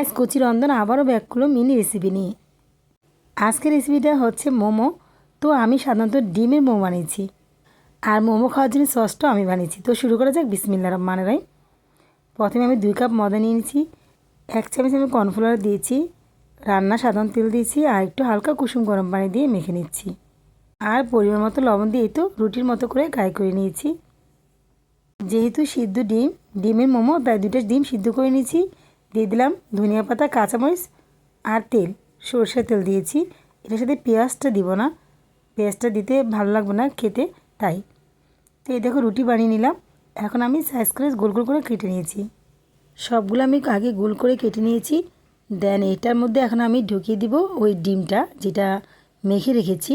Guys, কচি রন্ধন আবারও ব্যাক করলো মিনি রেসিপি নিয়ে। আজকের রেসিপিটা হচ্ছে মোমো। তো আমি সাধারণত ডিমের মোমো বানিয়েছি, আর মোমো খাওয়ার জন্য সসটাও আমি বানিয়েছি। তো শুরু করা যাক। বিসমিল্লাহির রহমানির রহিম। প্রথমে আমি 2 কাপ ময়দা নিয়ে নিয়েছি, 1 চামচ আমি কর্নফ্লাওয়ার দিয়েছি, রান্না সাধারণ তেল দিয়েছি, আর একটু হালকা কুসুম গরম পানি দিয়ে মেখে নিচ্ছি। আর পরিমাণ মতো লবণ দিয়ে তো রুটির মতো করে গায়ে করে নিয়েছি। যেহেতু সিদ্ধ ডিমের মোমো, তাই 2টা ডিম সিদ্ধ করে নিয়েছি। দিয়ে দিলাম ধনিয়া পাতা, কাঁচামরিচ আর তেল, সরষের তেল দিয়েছি। এটার সাথে পেঁয়াজটা দিব না, পেঁয়াজটা দিতে ভালো লাগবে না খেতে, তাই। তো এই দেখো রুটি বানিয়ে নিলাম। এখন আমি সাইজ করে গোল গোল করে কেটে নিয়েছি। সবগুলো আমি আগে গোল করে কেটে নিয়েছি। দেন এটার মধ্যে এখন আমি ঢুকিয়ে দিব ওই ডিমটা যেটা মেখে রেখেছি।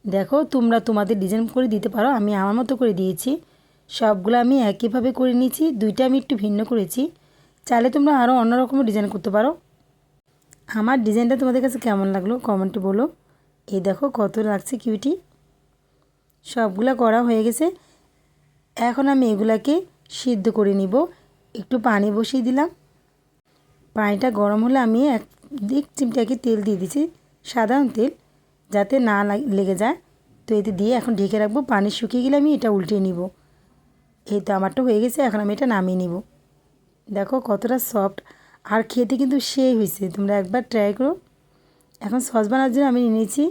দেখো তোমরা তোমাদের ডিজাইন করে দিতে পারো, আমি আমার মতো করে দিয়েছি। সবগুলো আমি একইভাবে করে নিয়েছি, 2টা আমি একটু ভিন্ন করেছি। চাইলে তোমরা আরও অন্য রকমের ডিজাইন করতে পারো। আমার ডিজাইনটা তোমাদের কাছে কেমন লাগলো কমেন্টে বলো। এই দেখো কত লাগছে কিউটি। সবগুলা করা হয়ে গেছে। এখন আমি এগুলাকে সিদ্ধ করে নিব। একটু পানি বসিয়ে দিলাম। পানিটা গরম হলে আমি এক চিমটাকে তেল দিয়ে দিয়েছি, সাধারণ তেল, যাতে না লেগে যায়। তো এতে দিয়ে এখন ঢেকে রাখবো। পানি শুকিয়ে গেলে আমি এটা উল্টে নিব। এই তো আমারটা হয়ে গেছে। এখন আমি এটা নামিয়ে নিব। দেখো কতটা সফট, আর খেতে কিন্তু সেই হয়েছে। তোমরা একবার ট্রাই করো। এখন সস বানানোর জন্য আমি নিয়েছি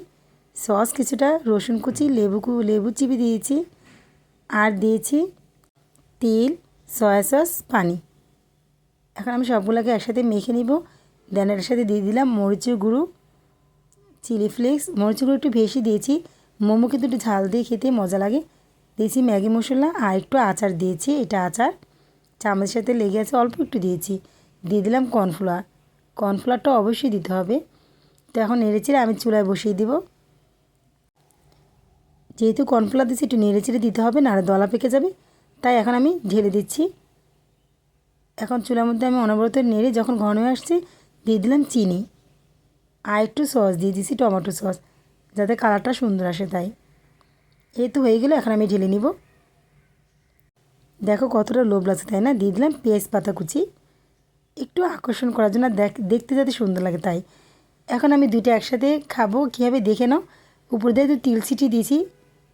সস, কিছুটা রসুন কুচি, লেবু চিপে দিয়েছি, আর দিয়েছি তেল, সয়া সস, পানি। এখন আমি সবগুলোকে একসাথে মেখে নিব। দেন এর সাথে দিয়ে দিলাম মরিচের গুঁড়ো, চিলি ফ্লেক্স। মরিচের গুঁড়ো একটু বেশি দিয়েছি, মোমো কিন্তু একটু ঝাল দিয়ে খেতে মজা লাগে। দিয়েছি ম্যাগি মশলা, আর একটু আচার দিয়েছি। এটা আচার চামচের সাথে লেগে আছে, অল্প একটু দিয়েছি। দিয়ে দিলাম কর্নফ্লাওয়ারটা অবশ্যই দিতে হবে। তো এখন নেড়েচেড়ে আমি চুলায় বসিয়ে দিব। যেহেতু কর্নফ্লাওয়ার দিচ্ছি, একটু নেড়েচেড়ে দিতে হবে, না আর দলা পেকে যাবে। তাই এখন আমি ঢেলে দিচ্ছি। এখন চুলার মধ্যে আমি অনবরত নেড়ে যখন ঘন হয়ে আসছে, দিয়ে দিলাম চিনি, আর একটু সস দিয়ে দিচ্ছি, টমেটো সস, যাতে কালারটা সুন্দর আসে। তাই এই তো হয়ে গেল। এখন আমি ঢেলে নিব। দেখো কতটা লোভ লাগছে, তাই না? দিয়ে দিলাম পেঁয়াজ পাতা কুচি, একটু আকর্ষণ করার জন্য, দেখতে যাতে সুন্দর লাগে, তাই। এখন আমি 2টা একসাথে খাবো, কীভাবে দেখে নাও। উপর দিয়ে একটু তিল ছিটিয়ে দিয়েছি,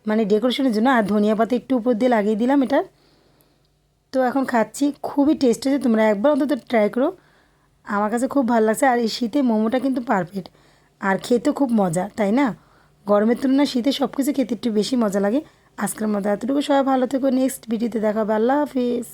মানে ডেকোরেশনের জন্য, আর ধনিয়া পাতা একটু উপর দিয়ে লাগিয়ে দিলাম এটা। তো এখন খাচ্ছি, খুবই টেস্ট হয়েছে। তোমরা একবার অন্তত ট্রাই করো। আমার কাছে খুব ভালো লাগছে। আর এই শীতে মোমোটা কিন্তু পারফেক্ট, আর খেতে খুব মজা, তাই না? গরমের তুলনায় শীতে সব কিছু খেতে একটু বেশি মজা লাগে। আজকের মতো এতটুকু। সবাই ভালো থেকো। নেক্সট ভিডিওতে দেখা হবে। আল্লাহ হাফিজ।